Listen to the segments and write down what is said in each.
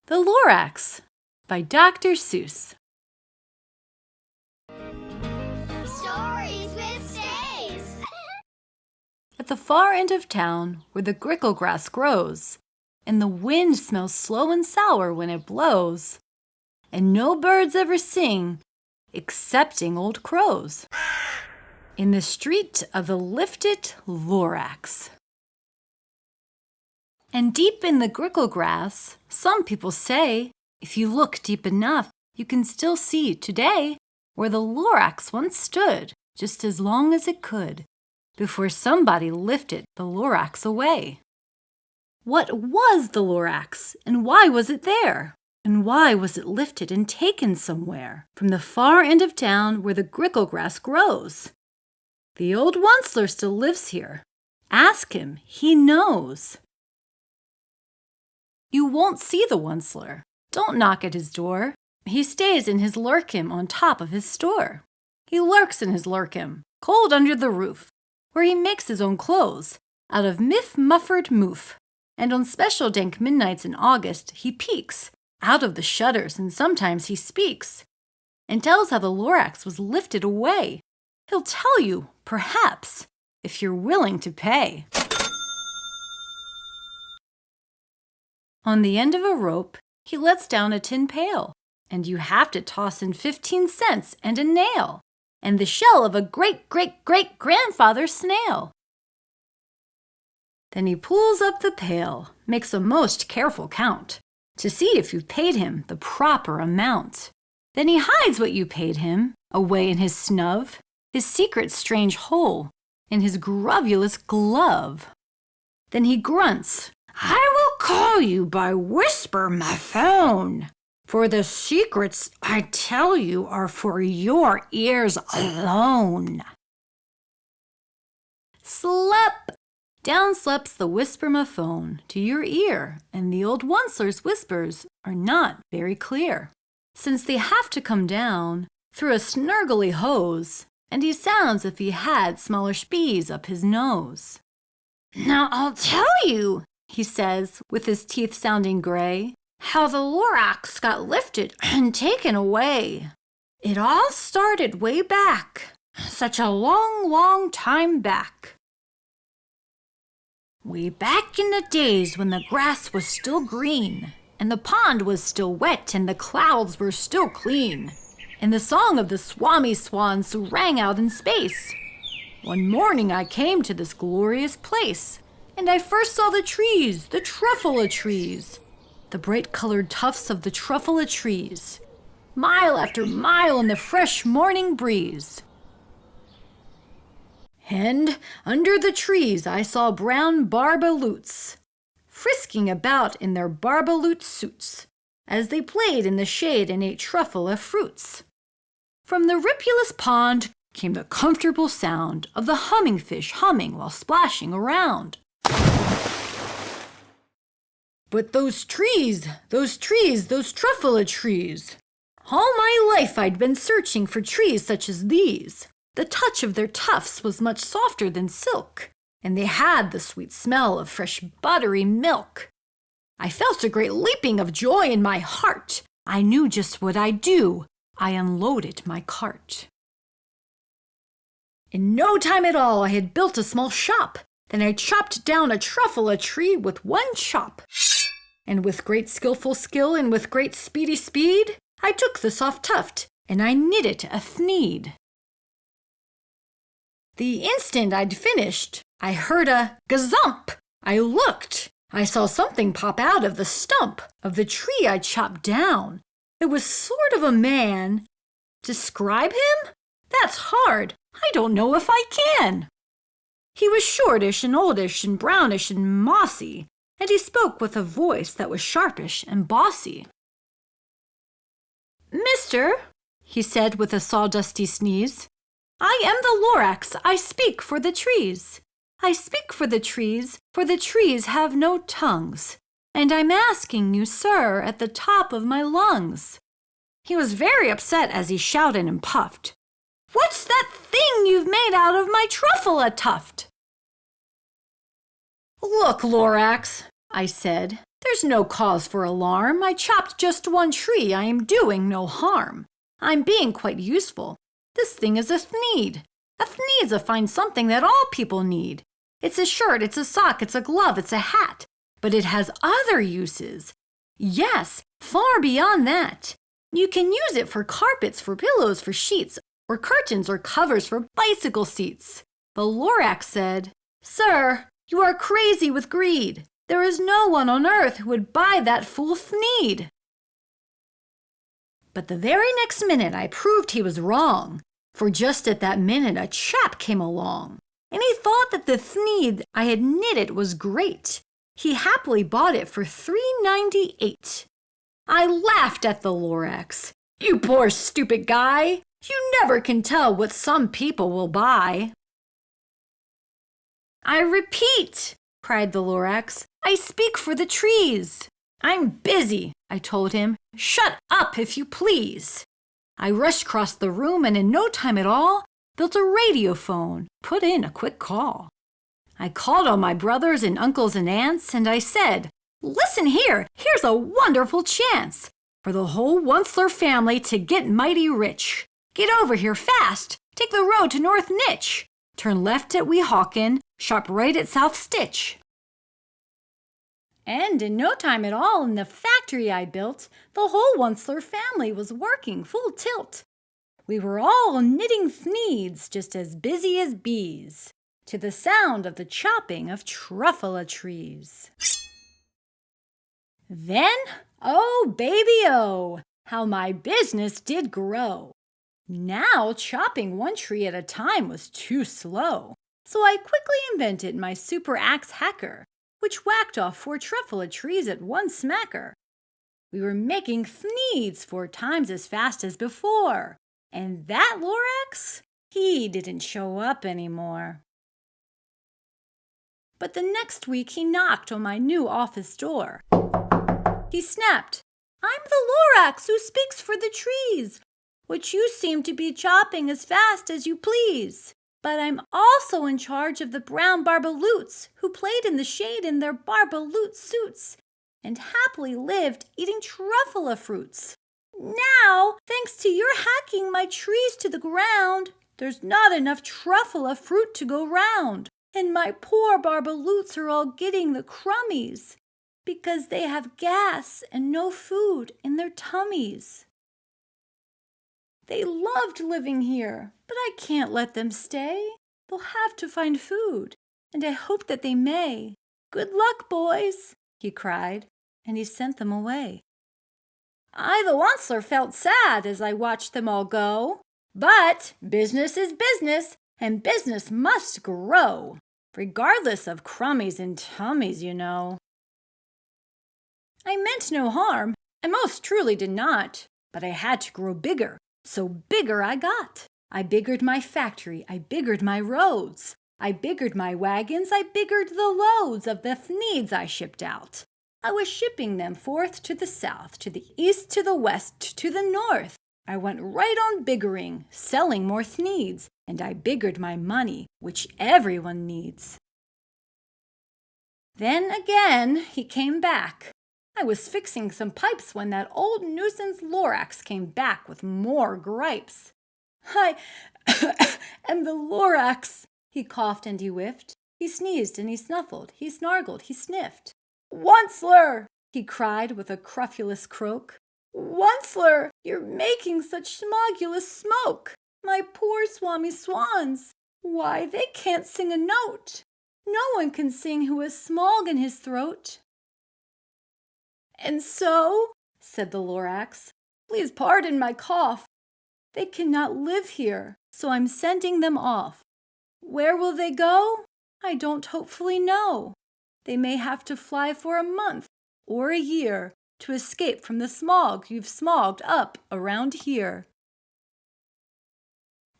The Lorax by Dr. Seuss. Stories with Stays. At the far end of town, where the grickle grass grows, and the wind smells slow and sour when it blows, and no birds ever sing, excepting old crows, in the street of the lifted Lorax. And deep in the grickle grass, some people say, if you look deep enough, you can still see today where the Lorax once stood, just as long as it could, before somebody lifted the Lorax away. What was the Lorax, and why was it there? And why was it lifted and taken somewhere, from the far end of town where the grickle grass grows? The old Onceler still lives here. Ask him, he knows. You won't see the Onceler. Don't knock at his door. He stays in his lurkim on top of his store. He lurks in his lurkim, cold under the roof, where he makes his own clothes out of muffered moof. And on special dank midnights in August, he peeks out of the shutters, and sometimes he speaks and tells how the Lorax was lifted away. He'll tell you, perhaps, if you're willing to pay. On the end of a rope, he lets down a tin pail, and you have to toss in 15 cents and a nail, and the shell of a great-great-great-grandfather's snail. Then he pulls up the pail, makes a most careful count, to see if you've paid him the proper amount. Then he hides what you paid him away in his snub, his secret strange hole, in his grovulous glove. Then he grunts, "I will call you by whisper my phone, for the secrets I tell you are for your ears alone." Slep! Down sleps the whisper-ma-phone to your ear, and the old Onceler's whispers are not very clear, since they have to come down through a snurgly hose, and he sounds if he had smaller spees up his nose. "Now I'll tell you," he says, with his teeth sounding gray, "how the Lorax got lifted and taken away. It all started way back, such a long, long time back. Way back in the days when the grass was still green, and the pond was still wet, and the clouds were still clean, and the song of the swami swans rang out in space. One morning I came to this glorious place, and I first saw the trees, the truffula trees, the bright-colored tufts of the truffula trees, mile after mile in the fresh morning breeze. And under the trees I saw brown barbaloots, frisking about in their barbaloot suits, as they played in the shade and ate truffula fruits. From the ripulous pond came the comfortable sound of the humming fish humming while splashing around. But those trees, those truffula trees. All my life I'd been searching for trees such as these. The touch of their tufts was much softer than silk, and they had the sweet smell of fresh buttery milk. I felt a great leaping of joy in my heart. I knew just what I'd do. I unloaded my cart. In no time at all I had built a small shop. Then I chopped down a truffula tree with one chop. And with great skillful skill and with great speedy speed, I took the soft tuft and I knit it a thneed. The instant I'd finished, I heard a gazump. I looked. I saw something pop out of the stump of the tree I chopped down. It was sort of a man. Describe him? That's hard. I don't know if I can. He was shortish and oldish and brownish and mossy, and he spoke with a voice that was sharpish and bossy. "Mister," he said with a sawdusty sneeze, "I am the Lorax. I speak for the trees. I speak for the trees have no tongues, and I'm asking you, sir, at the top of my lungs." He was very upset as he shouted and puffed. "What's that thing you've made out of my truffula tuft?" "Look, Lorax," I said, There's no cause for alarm. I chopped just one tree. I am doing no harm. I'm being quite useful. This thing is a thneed. A thneed's a fine something that all people need. It's a shirt, it's a sock, it's a glove, it's a hat. But it has other uses. Yes, far beyond that. You can use it for carpets, for pillows, for sheets, or curtains or covers for bicycle seats. The Lorax said, "Sir, you are crazy with greed. There is no one on earth who would buy that fool thneed." But the very next minute I proved he was wrong, for just at that minute a chap came along, and he thought that the thneed I had knitted was great. He happily bought it for $3.98. I laughed at the Lorax. "You poor stupid guy! You never can tell what some people will buy." "I repeat," cried the Lorax, "I speak for the trees." "I'm busy," I told him. "Shut up, if you please." I rushed across the room and in no time at all built a radiophone, put in a quick call. I called on my brothers and uncles and aunts, and I said, "Listen here, here's a wonderful chance for the whole Onceler family to get mighty rich. Get over here fast, take the road to North Nitch, turn left at Weehawken, sharp right at South Stitch." And in no time at all in the factory I built, the whole Onceler family was working full tilt. We were all knitting thneeds, just as busy as bees, to the sound of the chopping of truffula trees. Then, oh baby oh, how my business did grow. Now chopping one tree at a time was too slow, so I quickly invented my super axe hacker, which whacked off 4 truffula trees at one smacker. We were making thneeds 4 times as fast as before, and that Lorax, he didn't show up anymore. But the next week he knocked on my new office door. He snapped, "I'm the Lorax who speaks for the trees, which you seem to be chopping as fast as you please. But I'm also in charge of the brown barbaloots who played in the shade in their barbaloot suits and happily lived eating truffula fruits. Now, thanks to your hacking my trees to the ground, there's not enough truffula fruit to go round, and my poor barbaloots are all getting the crummies because they have gas and no food in their tummies. They loved living here, but I can't let them stay. They'll have to find food, and I hope that they may. Good luck, boys," he cried, and he sent them away. I, the Onceler, felt sad as I watched them all go, but business is business, and business must grow, regardless of crummies and tummies, you know. I meant no harm, I most truly did not, but I had to grow bigger, so bigger I got. I biggered my factory, I biggered my roads, I biggered my wagons, I biggered the loads of the thneeds I shipped out. I was shipping them forth to the south, to the east, to the west, to the north. I went right on biggering, selling more thneeds, and I biggered my money, which everyone needs. Then again he came back. I was fixing some pipes when that old nuisance Lorax came back with more gripes. "I am the Lorax," he coughed and he whiffed. He sneezed and he snuffled, he snargled, he sniffed. "Onceler!" he cried with a crufulous croak. "Onceler, you're making such smogulous smoke. My poor swami swans, why, they can't sing a note. No one can sing who has smog in his throat." "And so," said the Lorax, "please pardon my cough. They cannot live here, so I'm sending them off. Where will they go? I don't hopefully know. They may have to fly for a month or a year to escape from the smog you've smogged up around here."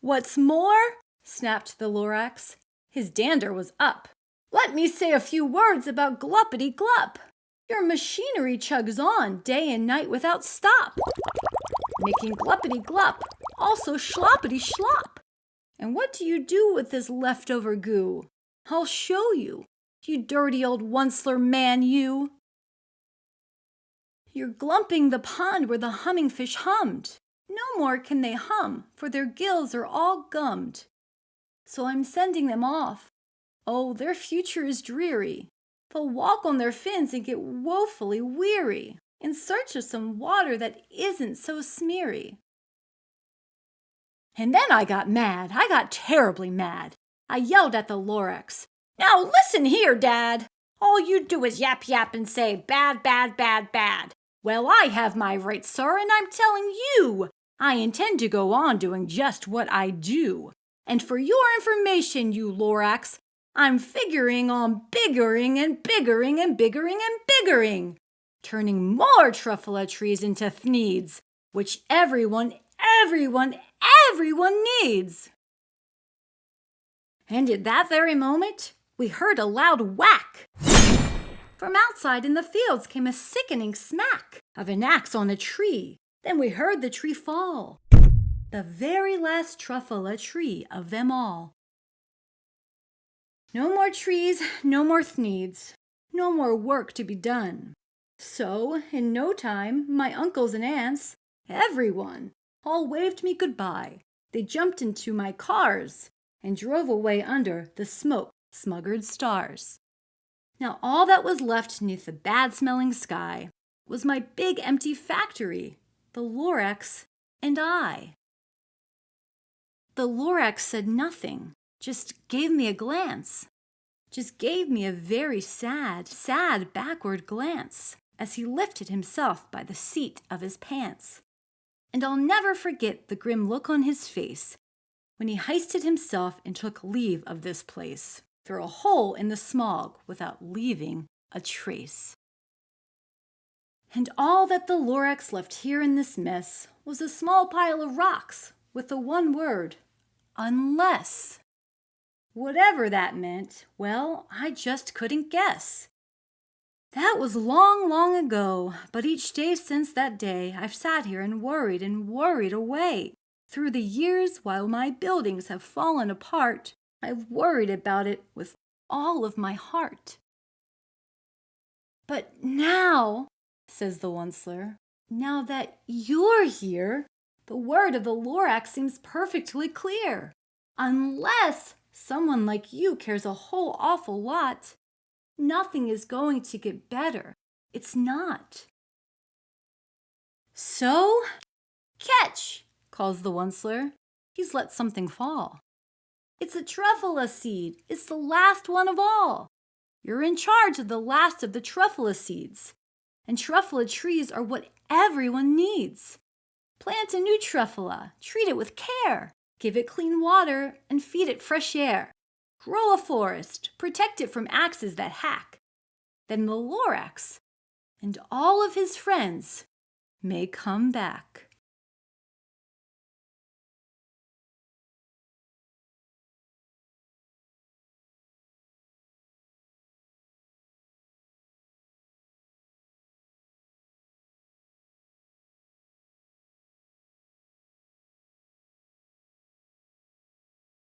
"What's more," snapped the Lorax, his dander was up, "let me say a few words about Gluppity Glup. Your machinery chugs on day and night without stop, making Gluppity Glup, also Schloppity Schlop. And what do you do with this leftover goo? I'll show you, you dirty old Onceler man, you." you're glumping the pond where the humming fish hummed. No more can they hum, for their gills are all gummed. So I'm sending them off. Oh, their future is dreary. They'll walk on their fins and get woefully weary, in search of some water that isn't so smeary. And then I got mad. I got terribly mad. I yelled at the Lorax. Now listen here, Dad. All you do is yap yap and say bad, bad, bad, bad. Well, I have my rights, sir, and I'm telling you, I intend to go on doing just what I do. And for your information, you Lorax, I'm figuring on biggering and biggering and biggering and biggering, turning more truffula trees into thneeds, which everyone needs. And at that very moment, we heard a loud whack. From outside in the fields came a sickening smack of an axe on a tree. Then we heard the tree fall, the very last truffula tree of them all. No more trees, no more thneeds, no more work to be done. So, in no time, my uncles and aunts, everyone, all waved me goodbye. They jumped into my cars and drove away under the smoke-smuggered stars. Now all that was left neath the bad-smelling sky was my big empty factory, the Lorax and I. The Lorax said nothing, just gave me a glance, just gave me a very sad, sad backward glance as he lifted himself by the seat of his pants. And I'll never forget the grim look on his face when he hoisted himself and took leave of this place through a hole in the smog without leaving a trace. And all that the Lorax left here in this mess was a small pile of rocks with the one word, unless. Whatever that meant, well, I just couldn't guess. That was long, long ago, but each day since that day I've sat here and worried away. Through the years, while my buildings have fallen apart, I've worried about it with all of my heart. But now, says the Onceler, now that you're here, the word of the Lorax seems perfectly clear. Unless someone like you cares a whole awful lot, nothing is going to get better. It's not. So, catch, calls the Onceler. He's let something fall. It's a truffula seed. It's the last one of all. You're in charge of the last of the truffula seeds. And truffula trees are what everyone needs. Plant a new truffula. Treat it with care. Give it clean water and feed it fresh air. Grow a forest. Protect it from axes that hack. Then the Lorax and all of his friends may come back.